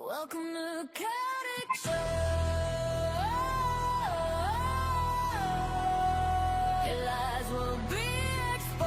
Welcome to Khaotic Show. Your lies will be exposed.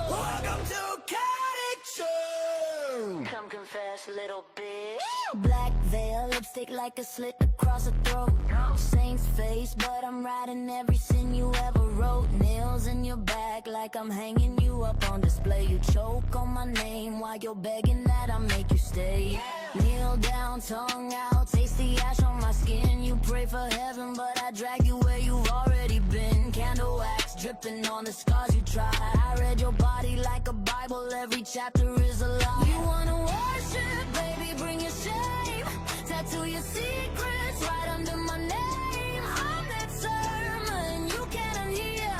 Welcome to Khaotic Show. Come confess, little bitch. Black veil, lipstick like a slit across the throat. Saint's face, but I'm writing every sin you ever wrote. Nails in your back like I'm hanging you up on display. You choke on my name while you're begging that I make you stay. Kneel down, tongue out, taste the ash on my skin. You pray for heaven, but I drag you where you've already been. Candle wax dripping on the scars you try. I read your body like a Bible, every chapter is a lie. You wanna worship, baby, bring your shame. Tattoo your secrets right under my name. I'm that sermon you can't unhear.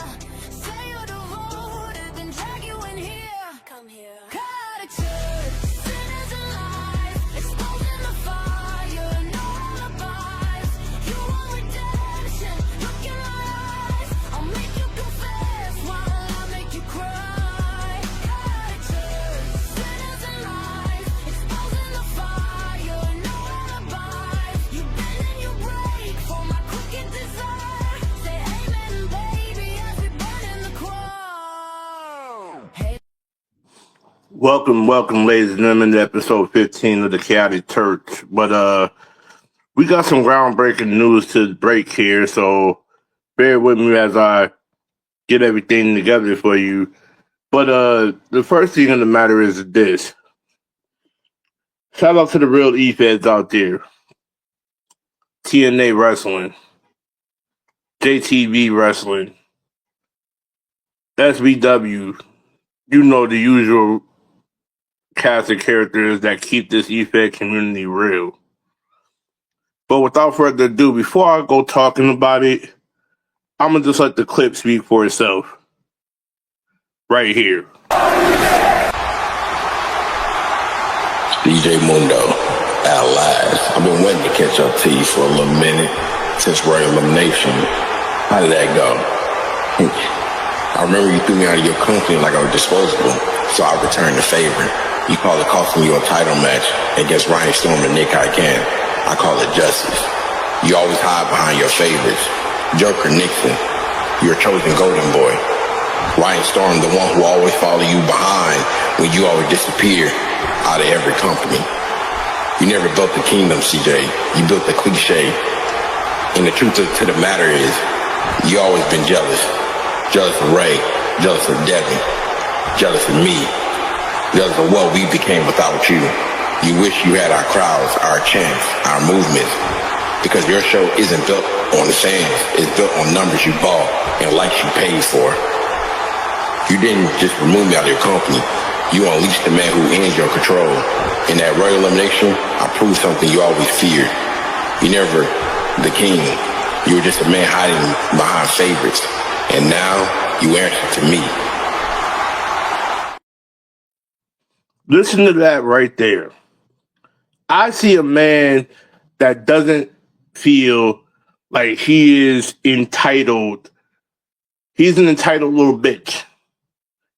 Say you're devoted, then drag you in here. Come here. Khaotic church, sinners and lies, exposing the fire, no alibis. You want redemption, look in my eyes. I'll make you confess while I make you cry. Khaotic church, sinners and lies, exposing the fire, no alibis. You bend and you break for my crooked desire. Say amen, baby, as we burn in the crown. Hey. Welcome, ladies and gentlemen, to episode 15 of the Khaotic Church. But we got some groundbreaking news to break here, so bear with me as I get everything together for you. But the first thing in the matter is this. Shout out to the real E-Feds out there. TNA Wrestling, JTV Wrestling, SBW, you know, the usual cast of characters that keep this E-Fed community real. But without further ado, before I go talking about it, I'm going to just let the clip speak for itself. Right here. DJ Mundo, at last. I've been waiting to catch up to you for a little minute since Royal Elimination. How did that go? I remember you threw me out of your company like I was disposable, so I returned the favor. You call it costing you a title match against Ryan Storm and Nick Ican. I call it justice. You always hide behind your favorites. Joker Nixon, your chosen golden boy. Ryan Storm, the one who always follow you behind when you always disappear out of every company. You never built the kingdom, CJ. You built the cliche. And the truth to the matter is, you always been jealous. Jealous of Ray, jealous of Devin, jealous of me, jealous of what we became without you. You wish you had our crowds, our chants, our movements, because your show isn't built on the fans. It's built on numbers you bought and likes you paid for. You didn't just remove me out of your company. You unleashed the man who ends your control. In that Royal Elimination, I proved something you always feared. You never the king. You were just a man hiding behind favorites. And now you answer to me. Listen to that right there. I see a man that doesn't feel like he is entitled. He's an entitled little bitch.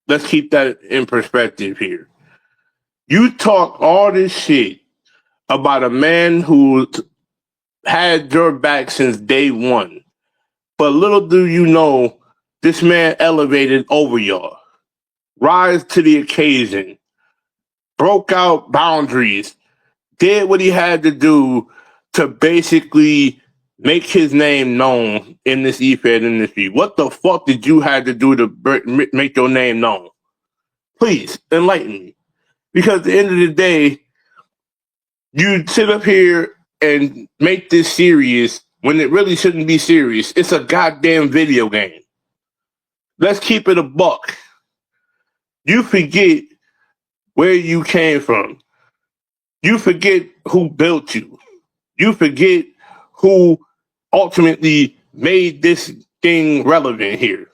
Let's keep that in perspective here. You talk all this shit about a man who had your back since day one. But little do you know, this man elevated over y'all. Rise to the occasion. Broke out boundaries. Did what he had to do to basically make his name known in this E-Fed industry. What the fuck did you have to do to make your name known? Please, enlighten me. Because at the end of the day, you sit up here and make this serious when it really shouldn't be serious. It's a goddamn video game. Let's keep it a buck. You forget where you came from. You forget who built you. You forget who ultimately made this thing relevant here.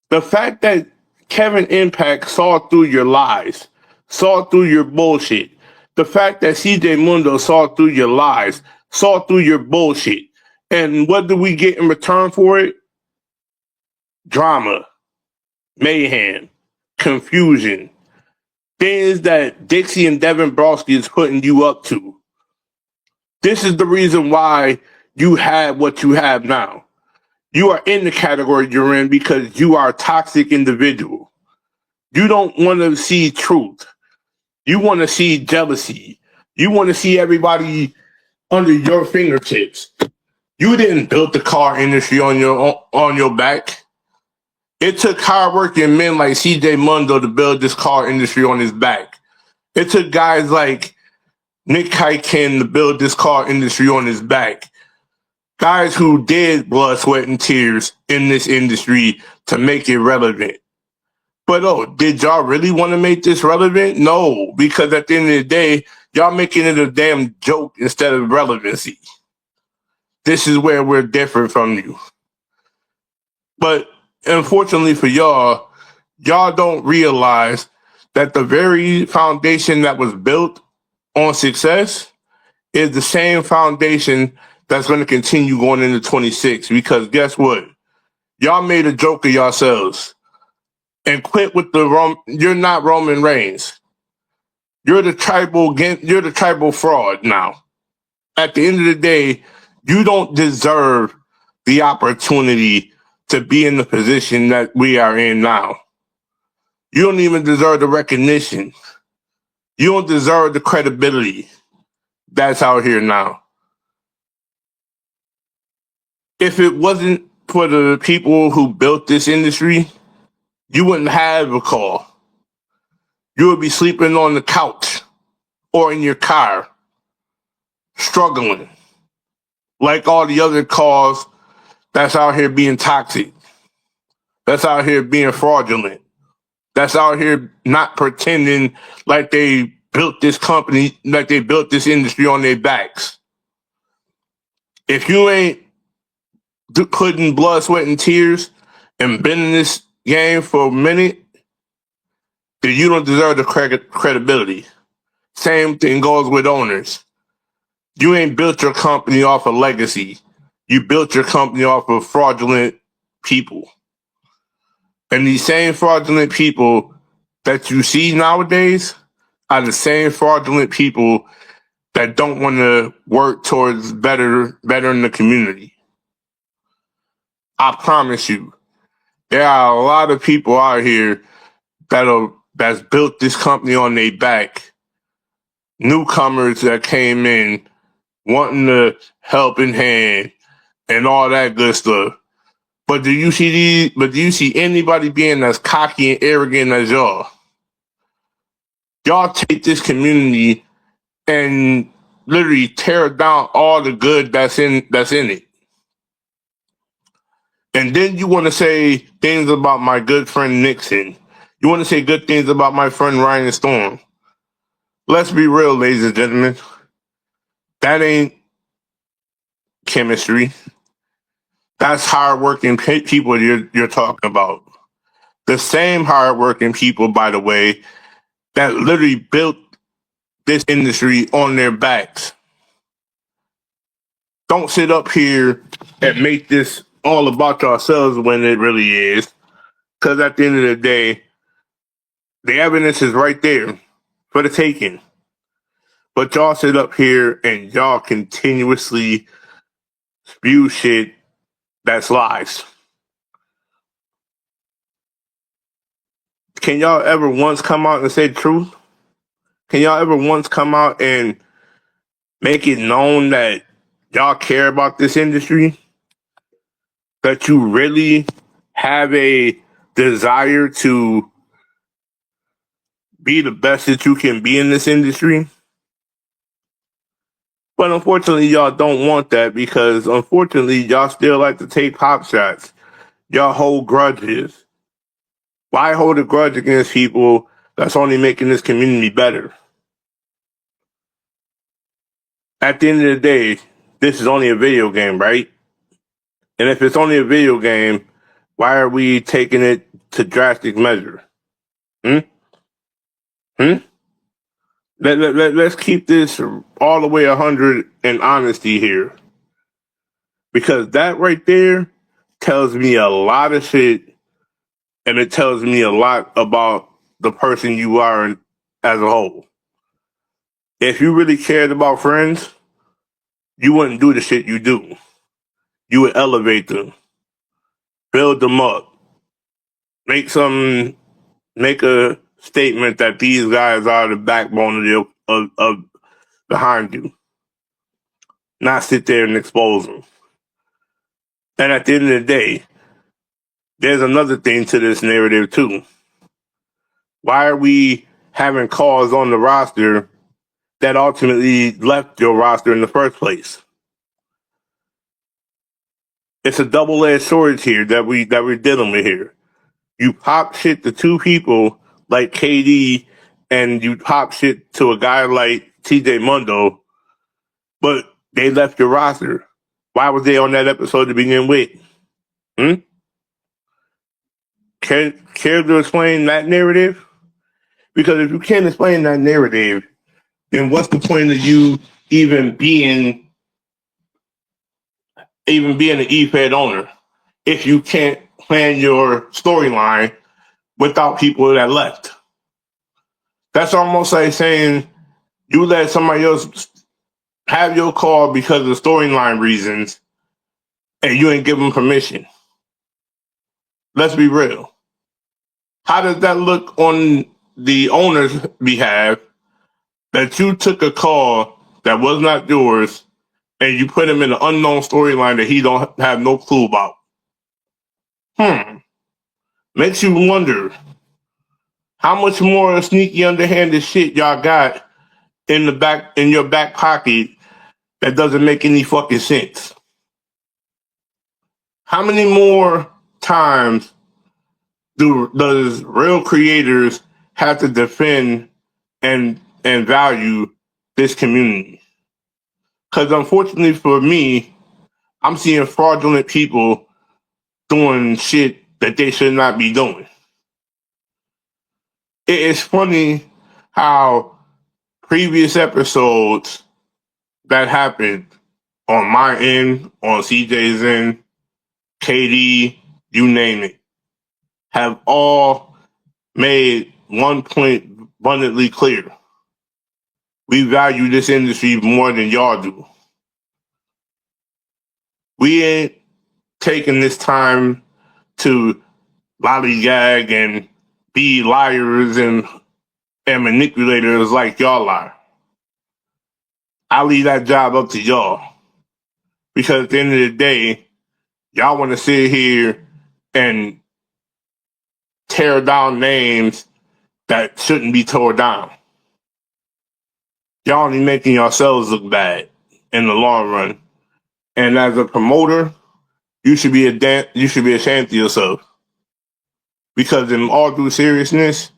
The fact that Kevin Impact saw through your lies, saw through your bullshit. The fact that CJ Mundo saw through your lies, saw through your bullshit. And what do we get in return for it? Drama. mayhem, confusion, things that Dixie and Devin Brosky is putting you up to. This is the reason why you have what you have now. You are in the category you're in because you are a toxic individual. You don't want to see truth. You want to see jealousy. You want to see everybody under your fingertips. You didn't build the car industry on your back. It took hardworking men like CJ Mundo to build this car industry on his back. It took guys like Nick Kuyken to build this car industry on his back. Guys who did blood, sweat, and tears in this industry to make it relevant. But did y'all really want to make this relevant? No, because at the end of the day, y'all making it a damn joke instead of relevancy. This is where we're different from you. But unfortunately for y'all don't realize that the very foundation that was built on success is the same foundation that's going to continue going into 26. Because guess what? Y'all made a joke of yourselves. And quit with you're not Roman Reigns. You're the tribal fraud now. At the end of the day, you don't deserve the opportunity to be in the position that we are in now. You don't even deserve the recognition. You don't deserve the credibility that's out here now. If it wasn't for the people who built this industry, you wouldn't have a call. You would be sleeping on the couch or in your car, struggling, like all the other calls that's out here being toxic, that's out here being fraudulent, that's out here not pretending like they built this company, like they built this industry on their backs. If you ain't putting blood, sweat, and tears and been in this game for a minute, then you don't deserve the credibility. Same thing goes with owners. You ain't built your company off of legacy. You built your company off of fraudulent people. And these same fraudulent people that you see nowadays are the same fraudulent people that don't want to work towards better in the community. I promise you, there are a lot of people out here that's built this company on their back. Newcomers that came in wanting to helping hand and all that good stuff. But do you see anybody being as cocky and arrogant as y'all? Y'all take this community and literally tear down all the good that's in it. And then you want to say things about my good friend Nixon. You want to say good things about my friend Ryan Storm. Let's be real, ladies and gentlemen. That ain't chemistry. That's hardworking people you're talking about. The same hardworking people, by the way, that literally built this industry on their backs. Don't sit up here and make this all about yourselves when it really is. Because at the end of the day, the evidence is right there for the taking. But y'all sit up here and y'all continuously spew shit that's lies. Can y'all ever once come out and say the truth? Can y'all ever once come out and make it known that y'all care about this industry? That you really have a desire to be the best that you can be in this industry? But unfortunately, y'all don't want that because unfortunately, y'all still like to take pop shots. Y'all hold grudges. Why hold a grudge against people that's only making this community better? At the end of the day, this is only a video game, right? And if it's only a video game, why are we taking it to drastic measure? Let's keep this all the way 100 in honesty here. Because that right there tells me a lot of shit and it tells me a lot about the person you are as a whole. If you really cared about friends, you wouldn't do the shit you do. You would elevate them, build them up, make a statement that these guys are the backbone of behind you, not sit there and expose them. And at the end of the day, there's another thing to this narrative too. Why are we having calls on the roster that ultimately left your roster in the first place? It's a double-edged sword here that we're dealing with here. You pop shit to two people like KD, and you pop shit to a guy like TJ Mundo, but they left your roster. Why was they on that episode to begin with? Care to explain that narrative? Because if you can't explain that narrative, then what's the point of you even being an E-Fed owner if you can't plan your storyline without people that left? That's almost like saying you let somebody else have your call because of storyline reasons and you ain't give them permission. Let's be real. How does that look on the owner's behalf that you took a call that was not yours and you put him in an unknown storyline that he don't have no clue about? Makes you wonder how much more sneaky, underhanded shit y'all got in your back pocket that doesn't make any fucking sense. How many more times does real creators have to defend and value this community? Because unfortunately for me, I'm seeing fraudulent people doing shit that they should not be doing. It is funny how previous episodes that happened on my end, on CJ's end, KD, you name it, have all made one point abundantly clear. We value this industry more than y'all do. We ain't taking this time to lollygag and be liars and manipulators like y'all are. I leave that job up to y'all. Because at the end of the day, y'all want to sit here and tear down names that shouldn't be tore down. Y'all only making yourselves look bad in the long run. And as a promoter, you should be ashamed of yourself. Because in all due seriousness,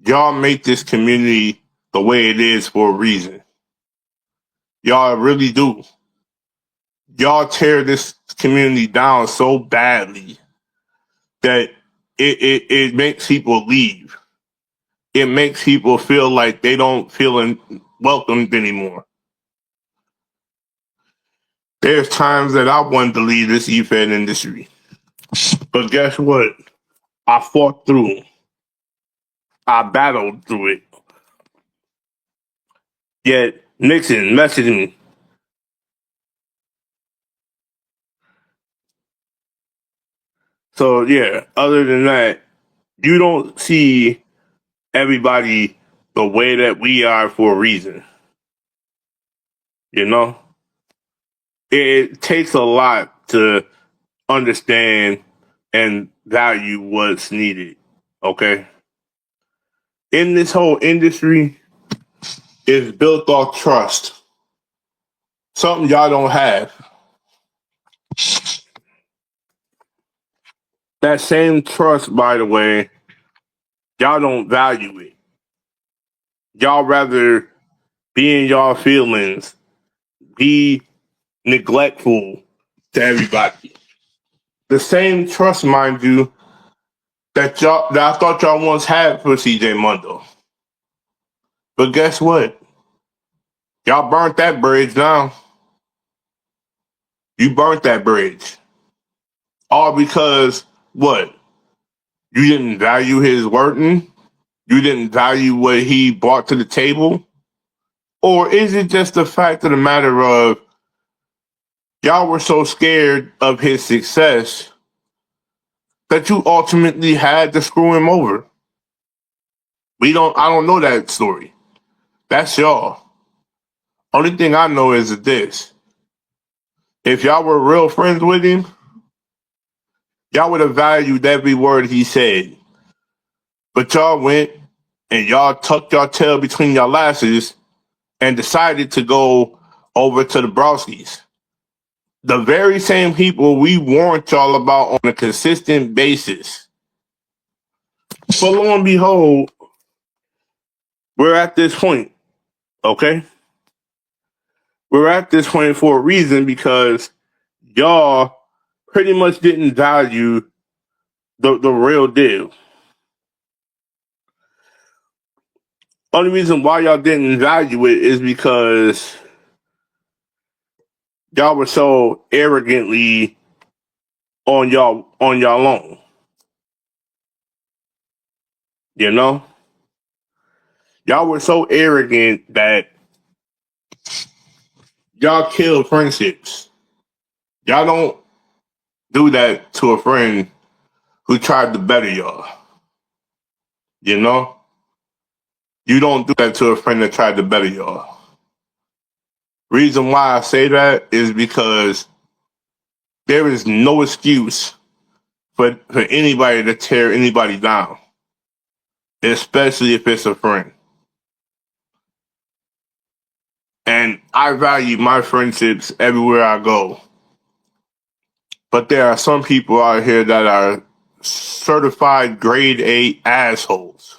y'all make this community the way it is for a reason. Y'all really do. Y'all tear this community down so badly that it makes people leave. It makes people feel like they don't feel welcomed anymore. There's times that I wanted to leave this E-Fed industry. But guess what? I fought through. I battled through it. Yet Nixon messaged me. So yeah, other than that, you don't see everybody the way that we are for a reason. You know? It takes a lot to understand and value what's needed. Okay? In this whole industry, it's built off trust. Something y'all don't have. That same trust, by the way, y'all don't value it. Y'all rather be in y'all feelings, be neglectful to everybody. The same trust, mind you, that I thought y'all once had for CJ Mundo. But guess what? Y'all burnt that bridge down. You burnt that bridge. All because what? You didn't value his working? You didn't value what he brought to the table? Or is it just the fact of the matter of y'all were so scared of his success that you ultimately had to screw him over? I don't know that story. That's y'all. Only thing I know is this. If y'all were real friends with him, y'all would have valued every word he said. But y'all went and y'all tucked your tail between your lashes and decided to go over to the Browskis. The very same people we warned y'all about on a consistent basis. But lo and behold, we're at this point, okay? We're at this point for a reason because y'all pretty much didn't value the real deal. Only reason why y'all didn't value it is because y'all were so arrogantly on y'all own. You know? Y'all were so arrogant that y'all killed friendships. Y'all don't do that to a friend who tried to better y'all. You know? You don't do that to a friend that tried to better y'all. Reason why I say that is because there is no excuse for anybody to tear anybody down, especially if it's a friend. And I value my friendships everywhere I go. But there are some people out here that are certified grade A assholes.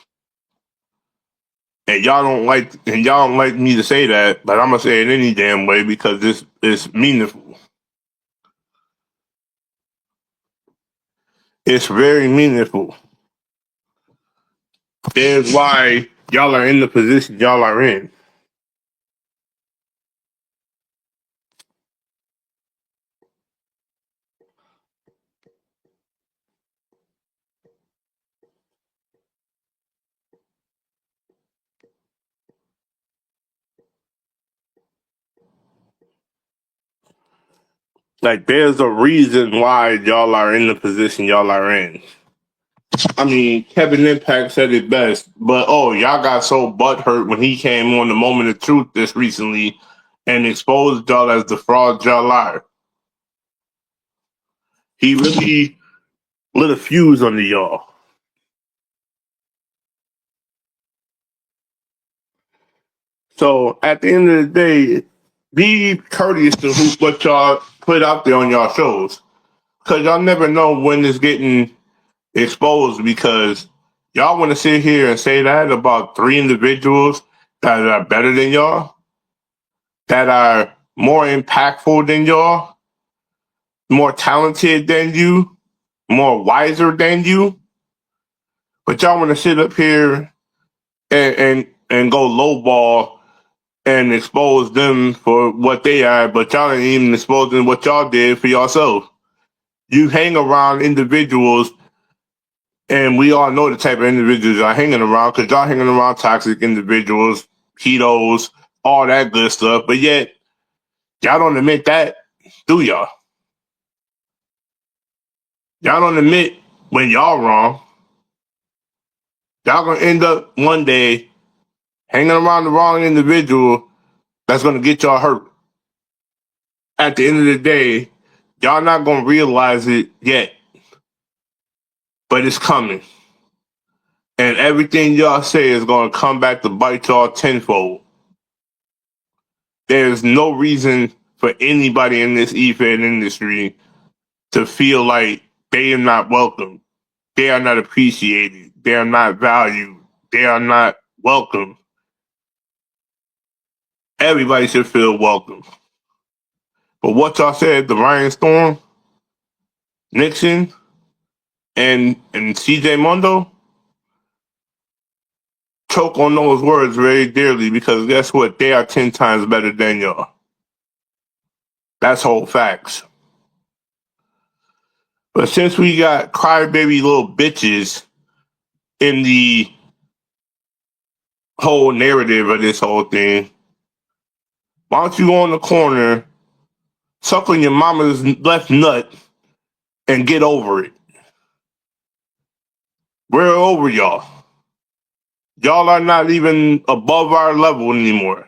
And y'all don't like me to say that, but I'm gonna say it any damn way because this is meaningful. It's very meaningful. There's why y'all are in the position y'all are in. Like, there's a reason why y'all are in the position y'all are in. I mean, Kevin Impact said it best, but y'all got so butthurt when he came on the Moment of Truth this recently and exposed y'all as the fraud y'all are. He really lit a fuse under y'all. So at the end of the day, be courteous to what y'all put out there on y'all shows. Because y'all never know when it's getting exposed because y'all want to sit here and say that about three individuals that are better than y'all, that are more impactful than y'all, more talented than you, more wiser than you. But y'all want to sit up here and go lowball and expose them for what they are, but y'all ain't even exposing what y'all did for yourself. You hang around individuals, and we all know the type of individuals y'all hanging around because y'all hanging around toxic individuals, pedos, all that good stuff, but yet y'all don't admit that, do y'all? Y'all don't admit when y'all wrong. Y'all gonna end up one day hanging around the wrong individual that's gonna get y'all hurt. At the end of the day, y'all not gonna realize it yet, but it's coming. And everything y'all say is gonna come back to bite y'all tenfold. There's no reason for anybody in this e-fan industry to feel like they are not welcome. They are not appreciated. They are not valued. They are not welcome. Everybody should feel welcome. But what y'all said, the Ryan Storm, Nixon, and CJ Mundo, choke on those words very dearly because guess what? They are 10 times better than y'all. That's whole facts. But since we got crybaby little bitches in the whole narrative of this whole thing, why don't you go in the corner, suck on your mama's left nut, and get over it? We're over y'all. Y'all are not even above our level anymore.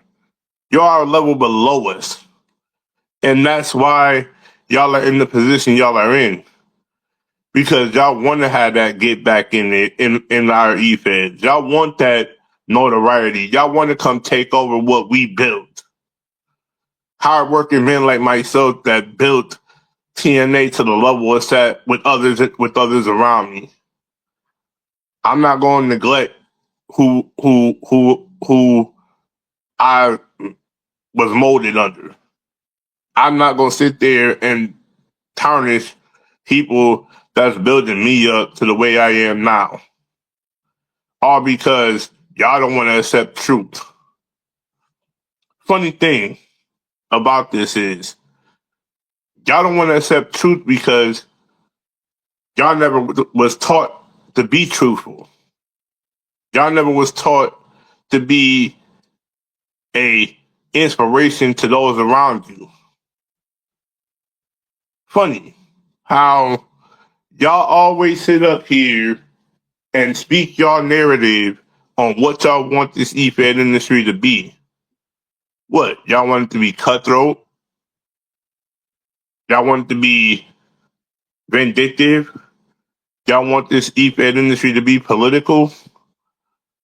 Y'all are a level below us. And that's why y'all are in the position y'all are in. Because y'all want to have that get back in it in our e-feds. Y'all want that notoriety. Y'all want to come take over what we built. Hardworking men like myself that built TNA to the level it's at with others around me. I'm not going to neglect who I was molded under. I'm not going to sit there and tarnish people that's building me up to the way I am now. All because y'all don't want to accept truth. Funny thing about this is y'all don't want to accept truth because y'all never was taught to be truthful. Y'all never was taught to be a inspiration to those around you. Funny how y'all always sit up here and speak y'all narrative on what y'all want this e-fed industry to be. What? Y'all want it to be cutthroat? Y'all want it to be vindictive? Y'all want this e-fed industry to be political?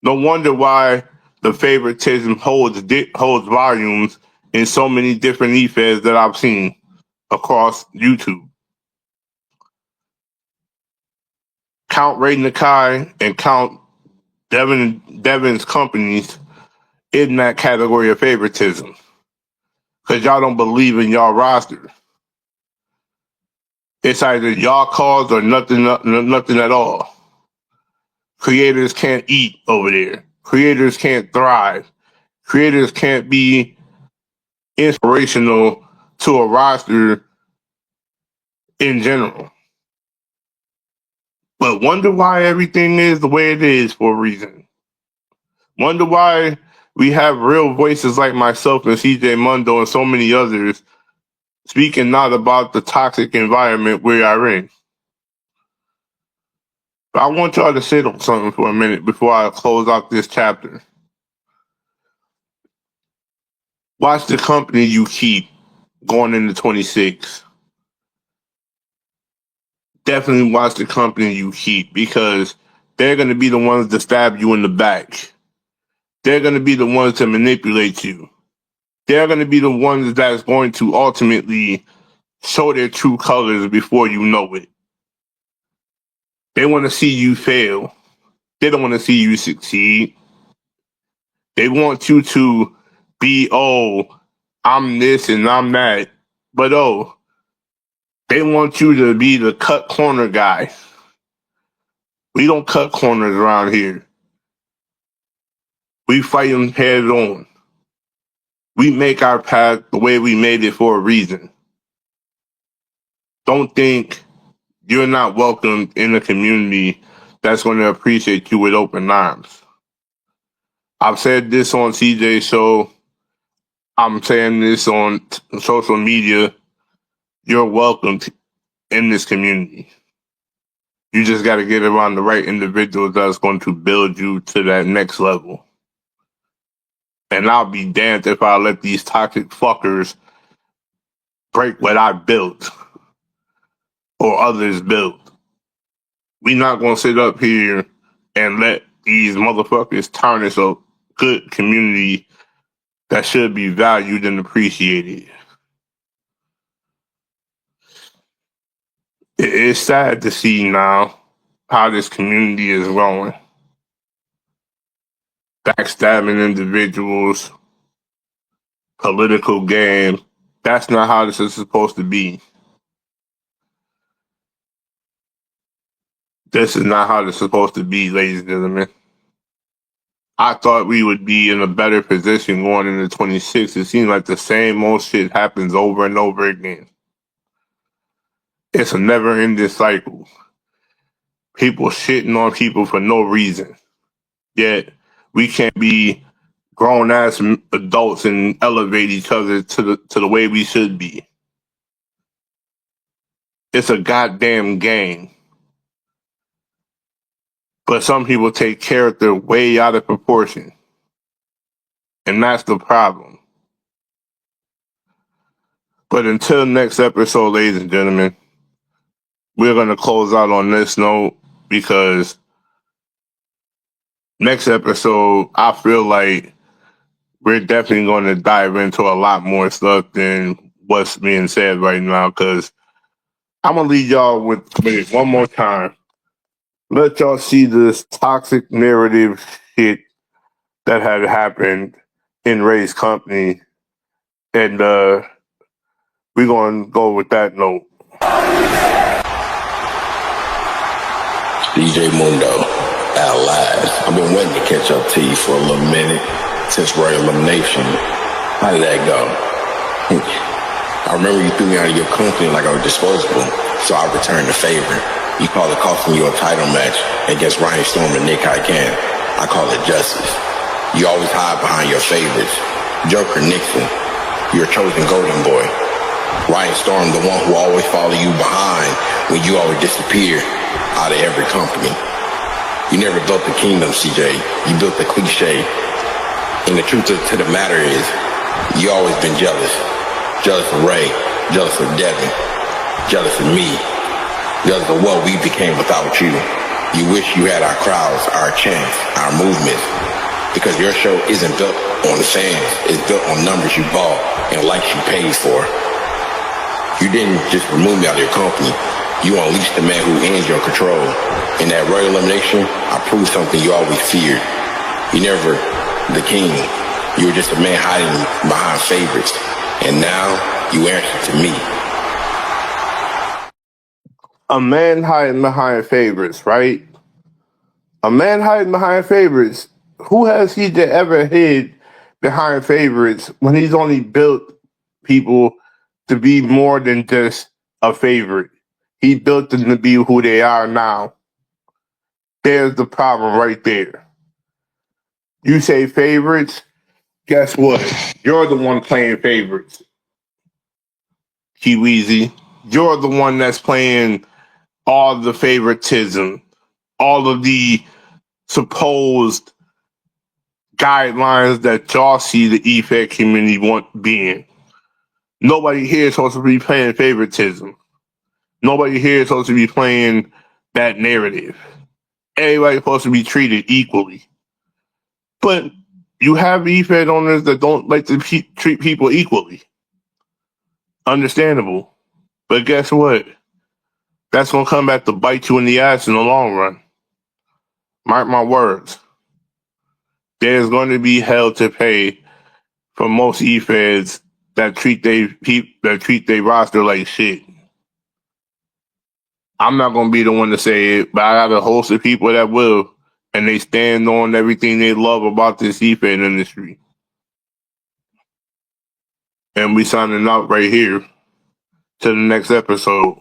No wonder why the favoritism holds volumes in so many different e-feds that I've seen across YouTube. Count Ray Nakai and count Devin's companies in that category of favoritism. Because y'all don't believe in y'all roster. It's either y'all cause or nothing at all. Creators can't eat over there. Creators can't thrive. Creators can't be inspirational to a roster in general. But wonder why everything is the way it is for a reason. Wonder why we have real voices like myself and CJ Mundo and so many others speaking not about the toxic environment we are in. But I want y'all to sit on something for a minute before I close out this chapter. Watch the company you keep going into 26. Definitely watch the company you keep because they're going to be the ones to stab you in the back. They're going to be the ones to manipulate you. They're going to be the ones that's going to ultimately show their true colors before you know it. They want to see you fail. They don't want to see you succeed. They want you to be, oh, I'm this and I'm that. But oh, they want you to be the cut corner guy. We don't cut corners around here. We fight them head on. We make our path the way we made it for a reason. Don't think you're not welcomed in a community that's going to appreciate you with open arms. I've said this on CJ's show. I'm saying this on social media. You're welcomed in this community. You just got to get around the right individuals that's going to build you to that next level. And I'll be damned if I let these toxic fuckers break what I built or others built. We not going to sit up here and let these motherfuckers tarnish a good community that should be valued and appreciated. It is sad to see now how this community is growing. Backstabbing individuals, political game. That's not how this is supposed to be. This is not how this is supposed to be, ladies and gentlemen. I thought we would be in a better position going into 26. It seems like the same old shit happens over and over again. It's a never-ending cycle. people shitting on people for no reason. Yet we can't be grown ass adults and elevate each other to the way we should be. It's a goddamn game. But some people take character way out of proportion. And that's the problem. But until next episode, ladies and gentlemen, we're going to close out on this note because next episode, I feel like we're definitely going to dive into a lot more stuff than what's being said right now, because I'm going to leave y'all with it one more time. Let y'all see this toxic narrative shit that had happened in Ray's company. And we're going to go with that note. DJ Mundo, at last. I've been waiting to catch up to you for a little minute since Royal Elimination. How did that go? I remember you threw me out of your company like I was disposable, so I returned the favor. You call it costing you a title match against Ryan Storm and Nick Hycan. I call it justice. You always hide behind your favorites. Joker Nixon, you're a chosen golden boy. Ryan Storm, the one who always follow you behind when you always disappear out of every company. You never built the kingdom, CJ. You built the cliche. And the truth to the matter is, you always been jealous. Jealous of Ray, jealous of Devin, jealous of me, jealous of what we became without you. You wish you had our crowds, our chants, our movements, because your show isn't built on the fans. It's built on numbers you bought and likes you paid for. You didn't just remove me out of your company. You unleashed the man who ends your control. In that Royal Elimination, I proved something you always feared. You never the king. You were just a man hiding behind favorites. And now you answer to me. A man hiding behind favorites, right? A man hiding behind favorites. Who has he ever hid behind favorites when he's only built people to be more than just a favorite? He built them to be who they are now. There's the problem right there. You say favorites, guess what? You're the one playing favorites. Kiwizi, you're the one that's playing all the favoritism, all of the supposed guidelines that y'all see the EFED community want being. Nobody here is supposed to be playing favoritism. Nobody here is supposed to be playing that narrative. Everybody's supposed to be treated equally. But you have EFED owners that don't like to treat people equally. Understandable. But guess what? That's going to come back to bite you in the ass in the long run. Mark my words. There's going to be hell to pay for most EFEDs that treat their roster like shit. I'm not going to be the one to say it, but I got a host of people that will, and they stand on everything they love about this EFED industry. And we signing out right here to the next episode.